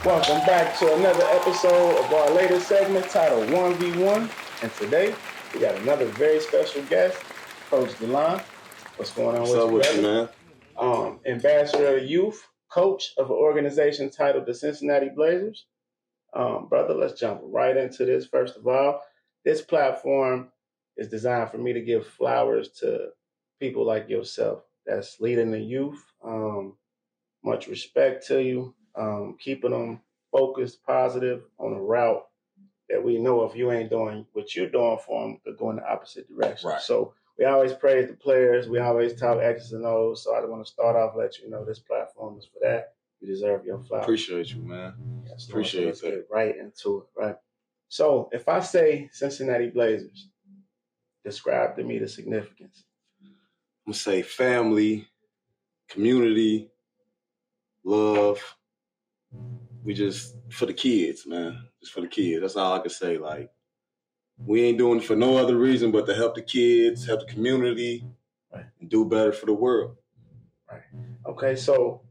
Welcome back to another episode of our latest segment titled 1v1. And today, we got another very special guest, Coach Delon. What's going on What's up with you, man? Ambassador of Youth, coach of an organization titled the Cincinnati Blazers. Brother, let's jump right into this. First of all, this platform is designed for me to give flowers to people like yourself that's leading the youth. Much respect to you. Keeping them focused, positive on a route that we know if you ain't doing what you're doing for them, they're going the opposite direction. Right. So we always praise the players. We always talk X's and O's. So I want to start off, let you know this platform is for that. You deserve your flowers. Appreciate you, man. Yes, Appreciate let's that. get right into it, right? So if I say Cincinnati Blazers, describe to me the significance. I'm going to say family, community, love. We just, for the kids, man. Just for the kids. That's all I can say. Like, we ain't doing it for no other reason but to help the kids, help the community, right, and do better for the world. Right. Okay, so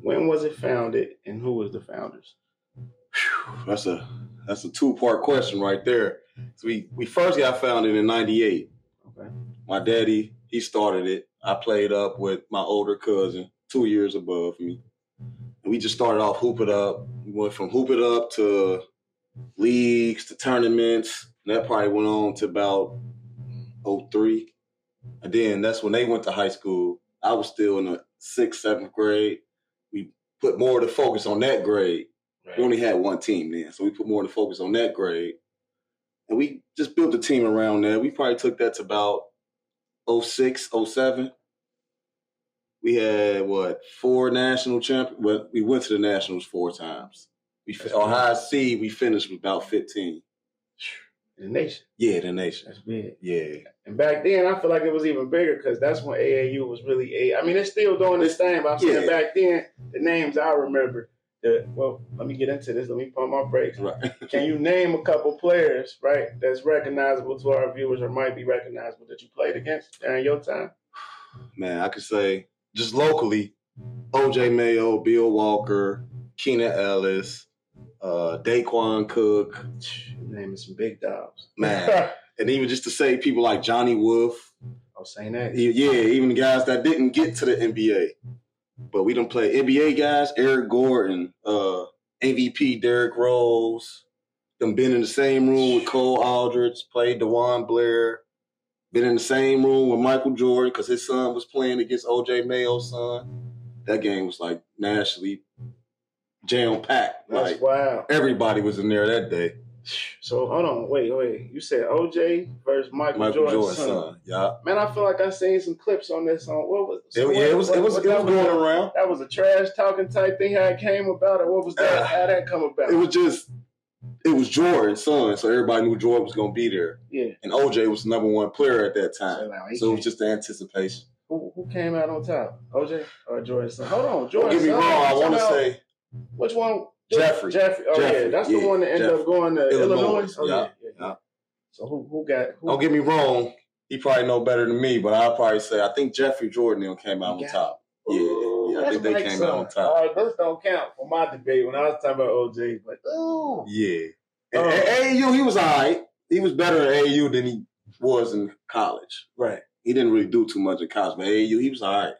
when was it founded and who was the founders? That's a two-part question right there. So we first got founded in 98. Okay. My daddy, he started it. I played up with my older cousin, 2 years above me. And we just started off Hoop It Up. We went from Hoop It Up to leagues to tournaments. And that probably went on to about 03. And then that's when they went to high school. I was still in the 6th, 7th grade. We put more of the focus on that grade. Right. We only had one team then, so we put more of the focus on that grade. And we just built the team around that. We probably took that to about 06, 07. We had, 4 national champions? Well, we went to the Nationals 4 times. Our highest seed, we finished with about 15. The nation. Yeah, the nation. That's big. Yeah. And back then, I feel like it was even bigger because that's when AAU was really I mean, it's still doing this thing, but I'm saying back then, the names I remember. Well, let me get into this. Let me pump my brakes. Right. Can you name a couple players, right, that's recognizable to our viewers or might be recognizable that you played against during your time? Man, I could say just locally, O.J. Mayo, Bill Walker, Keenan Ellis, Daquan Cook. You're naming some big dogs. Man. And even just to say people like Johnny Wolf. I was saying that. Yeah, even the guys that didn't get to the NBA. But we done play NBA guys, Eric Gordon, MVP Derrick Rose. Them been in the same room with Cole Aldridge, played DeJuan Blair. Been in the same room with Michael Jordan because his son was playing against O.J. Mayo's son. That game was like nationally jam-packed. That's like, wild. Everybody was in there that day. So, hold on. Wait. You said O.J. versus Michael Jordan's son. Yeah. Man, I feel like I seen some clips on this. What was it was going around. That was a trash talking type thing. How it came about, or what was that? How that come about? It was Jordan's son, so everybody knew Jordan was going to be there. Yeah. And O.J. was the number one player at that time. So it was just the anticipation. Who came out on top? O.J. or Jordan's son? Hold on, Jordan. Don't get me wrong. I want to say which one? Jeffrey. Oh, yeah. That's the one that ended up going to Illinois. Oh, yeah. So who got who? Don't get me wrong. He probably know better than me, but I'll probably say I think Jeffrey Jordan came out on top. Yeah, I think they came out on top. All right, those don't count for my debate when I was talking about OJ, but yeah. And AAU, he was all right. He was better at AAU than he was in college. Right. He didn't really do too much in college, but AAU, he was all right.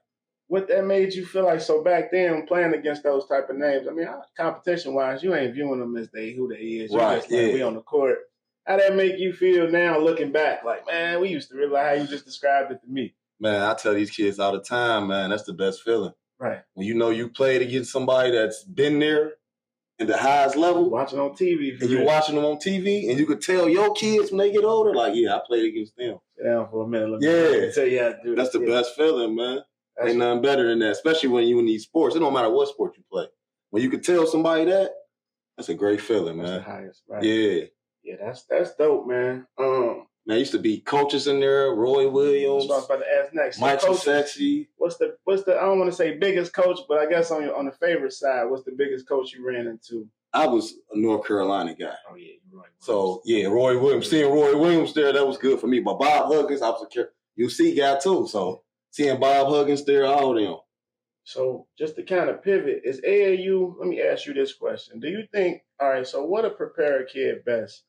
What that made you feel like? So back then, playing against those type of names, I mean, competition-wise, you ain't viewing them as who they is. Right, we on the court. How that make you feel now looking back? Like, man, we used to realize how you just described it to me. Man, I tell these kids all the time, man, that's the best feeling. Right. When you know you played against somebody that's been there in the highest level. Watching on TV. And you're watching them on TV, and you could tell your kids when they get older, like, yeah, I played against them. Sit down for a minute. Yeah. Tell you how to do that's the best feeling, man. Ain't nothing better than that, especially when you in these sports. It don't matter what sport you play. When you can tell somebody that's a great feeling, man. That's the highest, right? Yeah. Yeah, that's dope, man. Man, used to be coaches in there, Roy Williams. That's what I was about to ask next. Michael Sexy. What's the I don't want to say biggest coach, but I guess on the favorite side, what's the biggest coach you ran into? I was a North Carolina guy. Oh yeah, Roy Williams. So yeah, Roy Williams. Seeing Roy Williams there, that was good for me. But Bob Huggins, I was a UC guy too. So seeing Bob Huggins there, all of them. So just to kind of pivot, is AAU, let me ask you this question. Do you think, all right, so what to prepare a kid best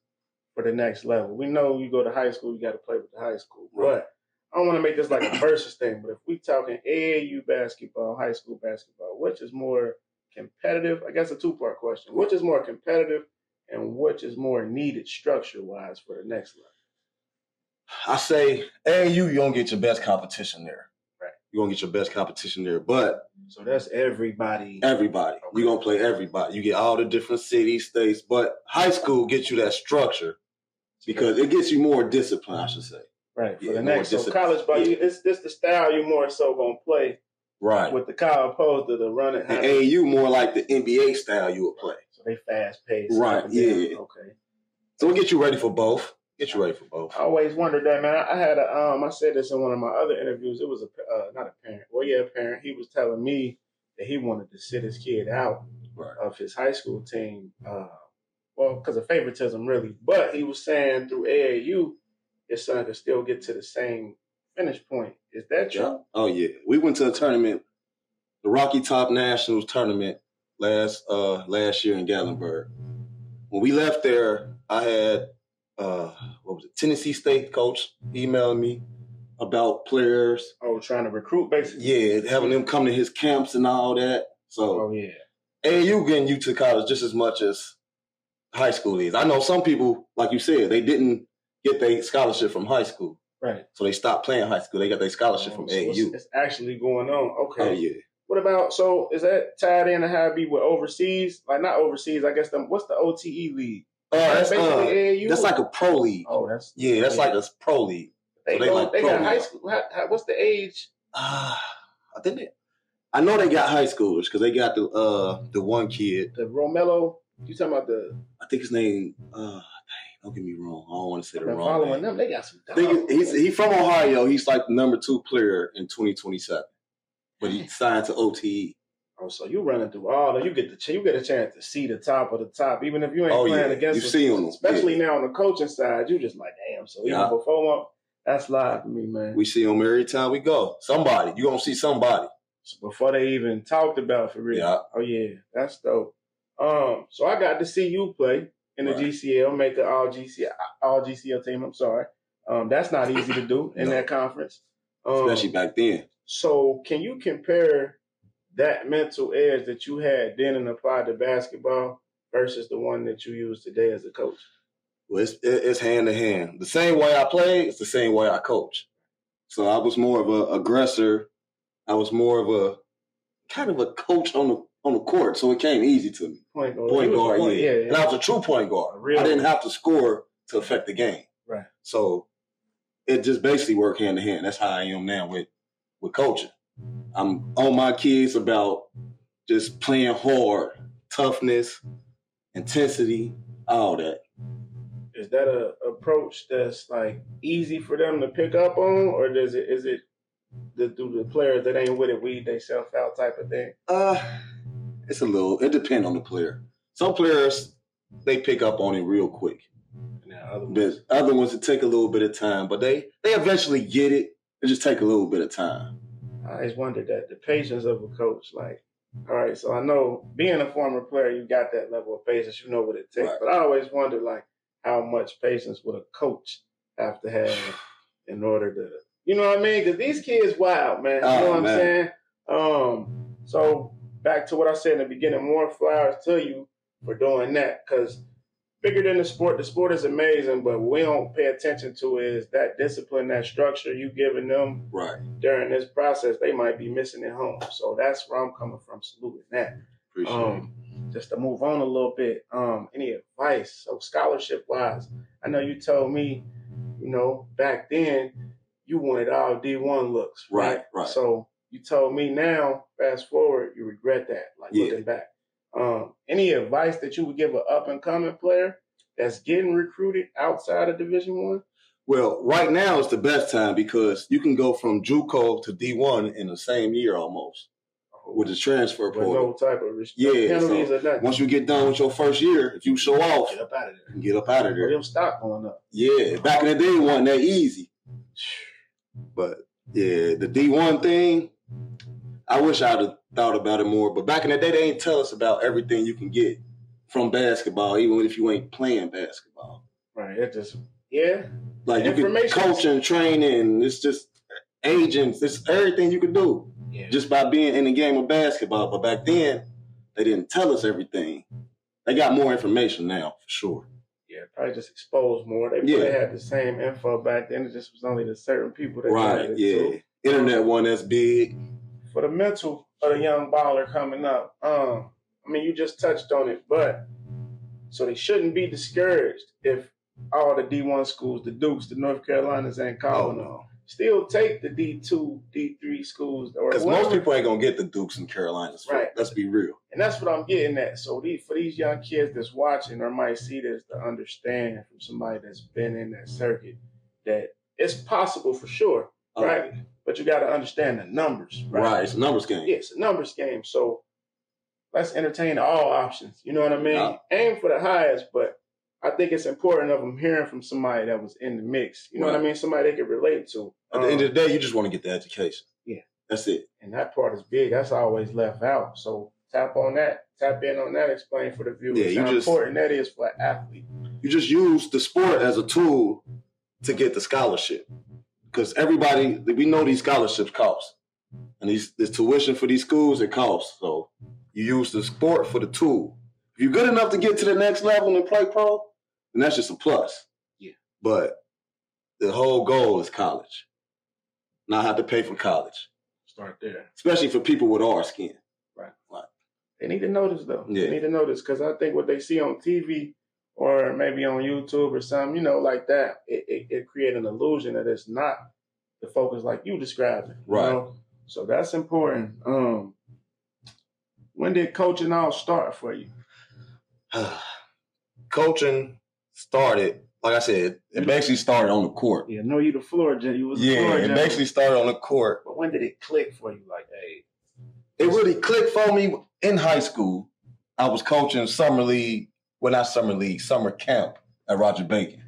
for the next level? We know you go to high school, you got to play with the high school. Right. But I don't want to make this like a versus thing, but if we talking AAU basketball, high school basketball, which is more competitive? I guess a two-part question. Which is more competitive and which is more needed structure-wise for the next level? I say AAU, you're going to get your best competition there. Right. You're going to get your best competition there. But so that's everybody. Everybody. Okay. You're going to play everybody. You get all the different cities, states. But high school gets you that structure because it gets you more discipline, I should say. Right. For the next. So college ball, it's the style you more so going to play. Right. With the college opposed to the running. And AAU more like the NBA style you would play. So they fast paced. Right. Yeah. Okay. So we'll get you ready for both. Get you ready for both. I always wondered that, man. I had I said this in one of my other interviews. It was not a parent. Well, yeah, a parent. He was telling me that he wanted to sit his kid out of his high school team. Well, because of favoritism, really. But he was saying through AAU, his son could still get to the same finish point. Is that true? Yeah. Oh yeah. We went to a tournament, the Rocky Top Nationals tournament last year in Gatlinburg. When we left there, I had Tennessee State coach emailing me about players. Oh, trying to recruit basically. Yeah, having them come to his camps and all that. So AAU getting you to college just as much as high school is. I know some people, like you said, they didn't get their scholarship from high school. Right. So they stopped playing high school. They got their scholarship from AAU. It's actually going on. Okay. Oh, yeah. What about, so is that tied in to how it be with overseas? Like, not overseas, I guess, what's the OTE league? That's basically AAU? That's like a pro league. Oh, that's like a pro league. They got high school. What's the age? I know they got high schoolers because they got the one kid. The Romello? You talking about I think his name, don't get me wrong. I don't want to say the wrong following name. them. They got some dogs. He's from Ohio. He's like the number 2 player in 2027. But he signed to OTE. Oh, so you running through all of you get a chance to see the top of the top, even if you ain't playing against them. Especially now on the coaching side, you just like, damn. So even before that's live for me, man. We see them every time we go. Somebody. You're gonna see somebody. So before they even talked about for real. Yeah. Oh yeah, that's dope. So I got to see you play in the GCL, make an all GCL team. I'm sorry. That's not easy to do in that conference. Especially back then. So can you compare that mental edge that you had then and applied to basketball versus the one that you use today as a coach? Well, it's hand to hand. The same way I play, it's the same way I coach. So I was more of an aggressor. I was more of a kind of a coach on the court, so it came easy to me. Point guard, yeah. And I was a true point guard. I didn't have to score to affect the game. Right. So it just basically worked hand to hand. That's how I am now with coaching. I'm on my kids about just playing hard, toughness, intensity, all that. Is that a approach that's like easy for them to pick up on, or is it do the players that ain't with it weed themselves out type of thing? It depends on the player. Some players, they pick up on it real quick. Other ones, it take a little bit of time, but they eventually get it. It just take a little bit of time. I always wondered that, the patience of a coach. Like, all right, so I know being a former player, you got that level of patience. You know what it takes. Right. But I always wondered, like, how much patience would a coach have to have in order to, you know what I mean? Because these kids wild, man. You know what I'm saying? So back to what I said in the beginning, more flowers to you for doing that. Because bigger than the sport is amazing, but what we don't pay attention to is that discipline, that structure you giving them during this process, they might be missing at home. So that's where I'm coming from, saluting that. Appreciate it. Just to move on a little bit, any advice? So scholarship-wise, I know you told me, back then you wanted all D1 looks, right? Right. So you told me now, fast forward, you regret that, looking back. Any advice that you would give an up-and-coming player that's getting recruited outside of Division I? Well, right now is the best time because you can go from JUCO to D1 in the same year almost with the transfer portal. No type of penalties or nothing. Once you get done with your first year, if you show off, get up out of there. Get up out of there. Your stock going up. Yeah, back in the day, it wasn't that easy. But yeah, the D1 thing, I wish I'd have thought about it more. But back in the day, they ain't tell us about everything you can get from basketball, even if you ain't playing basketball. Right. It just, Like you can coach and training. It's just agents. It's everything you can do just by being in the game of basketball. But back then, they didn't tell us everything. They got more information now, for sure. Yeah, probably just exposed more. They probably had the same info back then. It just was only the certain people that had it too. Internet one that's big. For the mental of the young baller coming up, I mean, you just touched on it, but so they shouldn't be discouraged if all the D1 schools, the Dukes, the North Carolinas ain't calling them. Still take the D2, D3 schools. Because most people ain't going to get the Dukes and Carolinas. Right. Let's be real. And that's what I'm getting at. So for these young kids that's watching or might see this to understand from somebody that's been in that circuit that it's possible for sure, right? But you got to understand the numbers, right? Right. It's a numbers game. Yeah, it's a numbers game. So let's entertain all options. You know what I mean? Aim for the highest, but I think it's important of them hearing from somebody that was in the mix. You know what I mean? Somebody they could relate to. At the end of the day, you just want to get the education. Yeah. That's it. And that part is big. That's always left out. So tap on that. Tap in on that. Explain for the viewers how important that is for an athlete. You just use the sport as a tool to get the scholarship. Because everybody, we know these scholarships cost. And this tuition for these schools, it costs. So you use the sport for the tool. If you're good enough to get to the next level and play pro, then that's just a plus. Yeah. But the whole goal is college. Not have to pay for college. Start there. Especially for people with our skin. Right. They need to know this, though. Yeah. They need to know this because I think what they see on TV or maybe on YouTube or something, like that, it creates an illusion that it's not the focus like you described it. Right. So that's important. When did coaching all start for you? Coaching started, like I said, it basically started on the court. Yeah, no, you the floor general. You was the floor general. It basically started on the court. But when did it click for you? Like, hey, it really clicked for me in high school. I was coaching summer camp at Roger Bacon.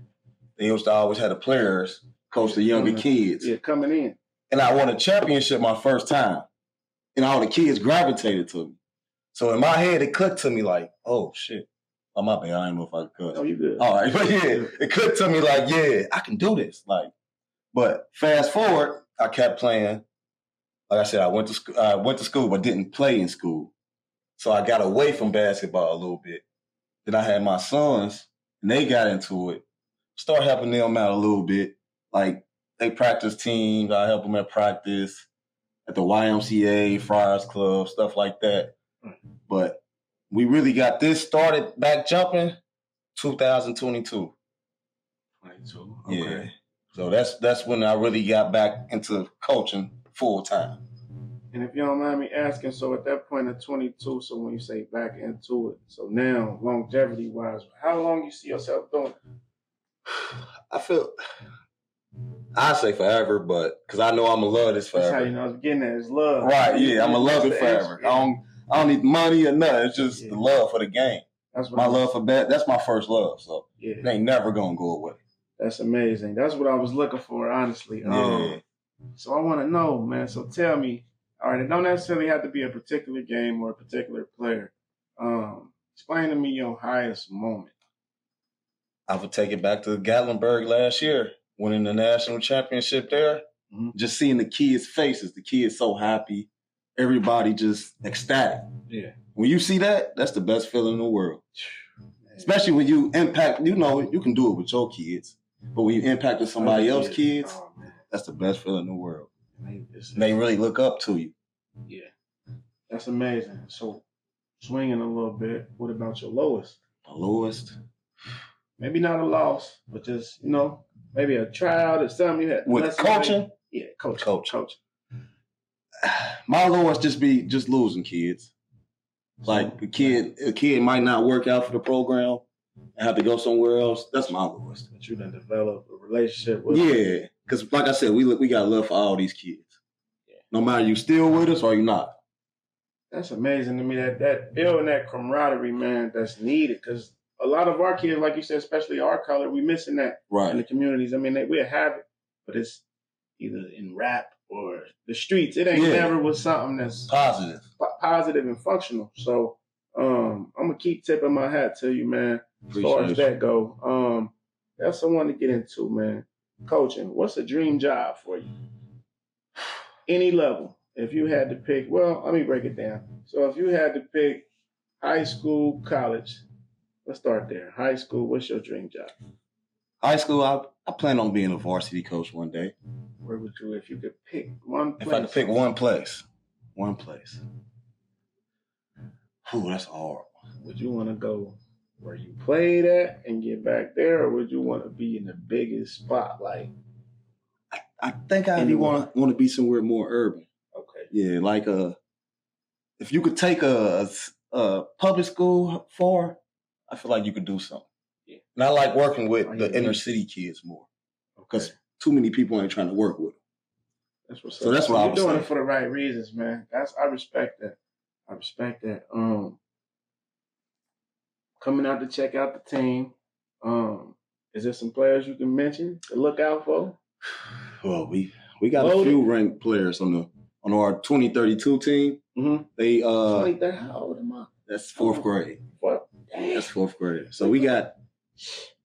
They used to always have the players coach the younger kids. Yeah, coming in. And I won a championship my first time. And all the kids gravitated to me. So in my head, it clicked to me like, oh, shit. Oh, my bad. I didn't know if I could. Oh, you good. All right. But it clicked to me like, I can do this. But fast forward, I kept playing. Like I said, I went to school, but didn't play in school. So I got away from basketball a little bit. Then I had my sons, and they got into it. Start helping them out a little bit. Like, they practice teams. I help them at practice, at the YMCA, Friars Club, stuff like that. But we really got this started back jumping 2022. 22. Okay. Yeah. So that's when I really got back into coaching full time. And if you don't mind me asking, so at that point at 22, so when you say back into it, so now longevity wise, how long you see yourself doing it? I say forever, but because I know I'm gonna love this forever. That's how you know I was getting at is love. Right, yeah, I'm gonna love it forever. I don't need money or nothing. It's just the love for the game. That's what love for that's my first love. So it ain't never gonna go away. That's amazing. That's what I was looking for, honestly. Yeah. So I want to know, man. So tell me, all right, it don't necessarily have to be a particular game or a particular player. Explain to me your highest moment. I would take it back to Gatlinburg last year, winning the national championship there. Mm-hmm. Just seeing the kids' faces, the kids so happy, everybody just ecstatic. Yeah. When you see that, that's the best feeling in the world. Man. Especially when you impact, you can do it with your kids, but when you impact somebody else's kids, that's the best feeling in the world. They really look up to you. Yeah. That's amazing. So, swinging a little bit, what about your lowest? The lowest? Maybe not a loss, but just, maybe a tryout or something you had. With coaching? Yeah, coaching. My lowest just losing kids. Like a kid might not work out for the program and have to go somewhere else. That's my lowest. But you done develop a relationship with them. Because like I said, we got love for all these kids. Yeah. No matter you still with us or you not. That's amazing to me that building that camaraderie, man, that's needed. Because a lot of our kids, like you said, especially our color, we missing that in the communities. I mean, we'll have it, but it's either in rap or the streets. It ain't never was something that's positive. positive and functional. So I'm gonna keep tipping my hat to you, man. As far as that go, that's someone to get into, man. Coaching. What's a dream job for you? Any level. If you had to pick, well, let me break it down. So if you had to pick high school, college, let's start there. High school, what's your dream job? High school, I plan on being a varsity coach one day. Where would you, if you could pick one place? If I could pick one place. Ooh, that's hard. Would you want to go where you played at and get back there, or would you want to be in the biggest spotlight? I think I want to be somewhere more urban. Okay. Yeah, like if you could take a public school far, I feel like you could do something. Yeah. And I like working with the inner city kids more because too many people ain't trying to work with them. That's what's so up. That's what I was doing saying. It for the right reasons, man. I respect that. Coming out to check out the team. Is there some players you can mention to look out for? Well, we got a few ranked players on our 2032 team. Mm-hmm. They 2030. How old am I? That's fourth grade. What? That's fourth grade. So we got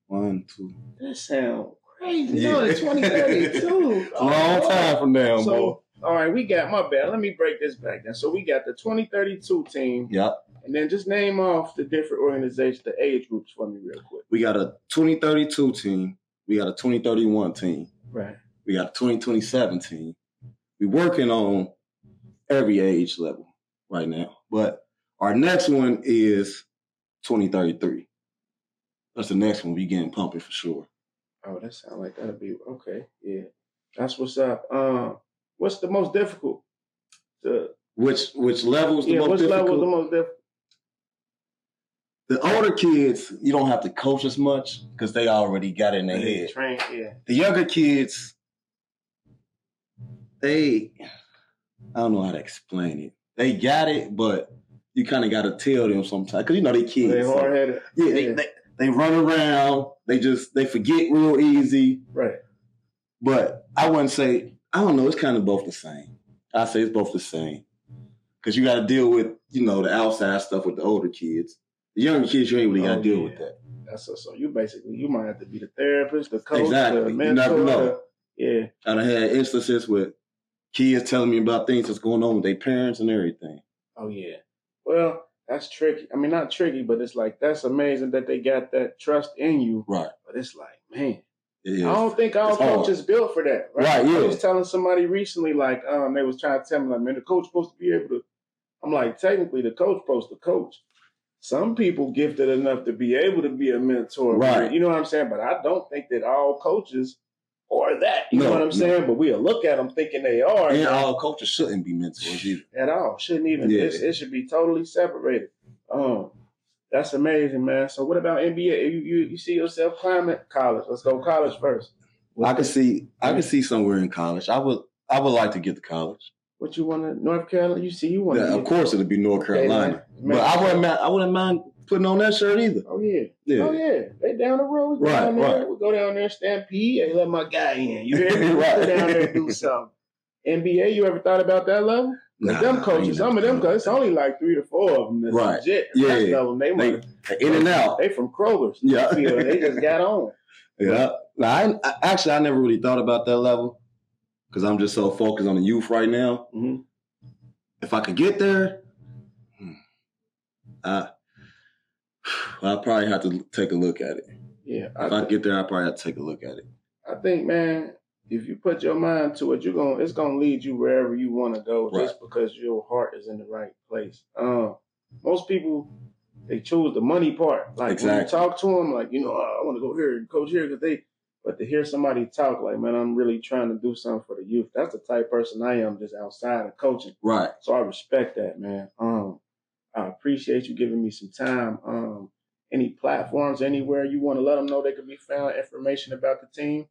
1, 2. That sounds crazy. Yeah. No, it's 2032. It's a long time from now, boy. All right, we got my bad. Let me break this back then. So we got the 2032 team. Yep. And then just name off the different organizations, the age groups for me real quick. We got a 2032 team. We got a 2031 team. Right. We got a 2027 team. We're working on every age level right now. But our next one is 2033. That's the next one we getting pumping for sure. Oh, that sounds like that'll be okay. Yeah. That's what's up. What's the most difficult? Which level is the most difficult? Which level is the most difficult? The older kids, you don't have to coach as much because they already got it in their head. Trained, yeah. The younger kids, I don't know how to explain it. They got it, but you kind of got to tell them sometimes because they kids. They hard-headed. Yeah, they run around. They forget real easy. Right. But I wouldn't say, I don't know. It's kind of both the same. I say it's both the same because you got to deal with the outside stuff with the older kids. The younger kids, you ain't really got to deal with that. That's so you might have to be the therapist, the coach, exactly. The mentor. You never know. Yeah. I done had instances with kids telling me about things that's going on with their parents and everything. Oh, yeah. Well, that's tricky. I mean, not tricky, but it's like, that's amazing that they got that trust in you. Right. But it's like, man, I don't think all coaches built for that. Right, yeah. I was telling somebody recently, like, they was trying to tell me, like, man, the coach supposed to be able to. I'm like, technically, the coach supposed to coach. Some people gifted enough to be able to be a mentor. Right. You know what I'm saying? But I don't think that all coaches are that. You know what I'm saying? But we'll look at them thinking they are. And all coaches shouldn't be mentors either. At all. Shouldn't even. Yeah. It should be totally separated. That's amazing, man. So what about NBA? You see yourself climbing college? Let's go college first. I can see somewhere in college. I would like to get to college. What you want to North Carolina? You want? Yeah, of course it'll be North Carolina. Man. But I wouldn't mind putting on that shirt either. Oh yeah. Oh yeah. They down the road. We go down there, stampede. Hey, let my guy in. You hear me? Right. Go down there and do something. NBA, you ever thought about that level? Nah, them coaches, some of them, it's only like 3 to 4 of them. That's legit. Yeah. Level, they in and out. They from Kroger's. Yeah. They just got on. Yeah. Now, I never really thought about that level because I'm just so focused on the youth right now. Mm-hmm. If I could get there, I'll probably have to take a look at it. Yeah. If I get there, I'll probably have to take a look at it. I think, man, if you put your mind to it, it's gonna lead you wherever you want to go, just because your heart is in the right place. Most people, they choose the money part. Like when you talk to them, like I want to go here and coach here but to hear somebody talk, like, man, I'm really trying to do something for the youth. That's the type of person I am, just outside of coaching. Right. So I respect that, man. I appreciate you giving me some time. Any platforms, anywhere you want to let them know they can be found, information about the team?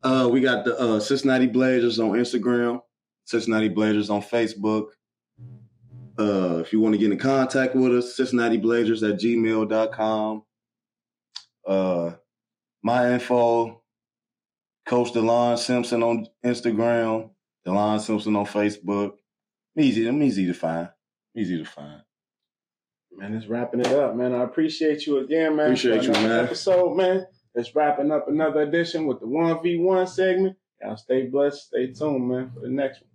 We got the Cincinnati Blazers on Instagram, Cincinnati Blazers on Facebook. If you want to get in contact with us, CincinnatiBlazers@gmail.com. My info, Coach Delon Simpson on Instagram, Delon Simpson on Facebook. I'm easy to find. Easy to find. Man, it's wrapping it up, man. I appreciate you again, man. Appreciate you, man. Episode, man. It's wrapping up another edition with the 1v1 segment. Y'all stay blessed. Stay tuned, man, for the next one.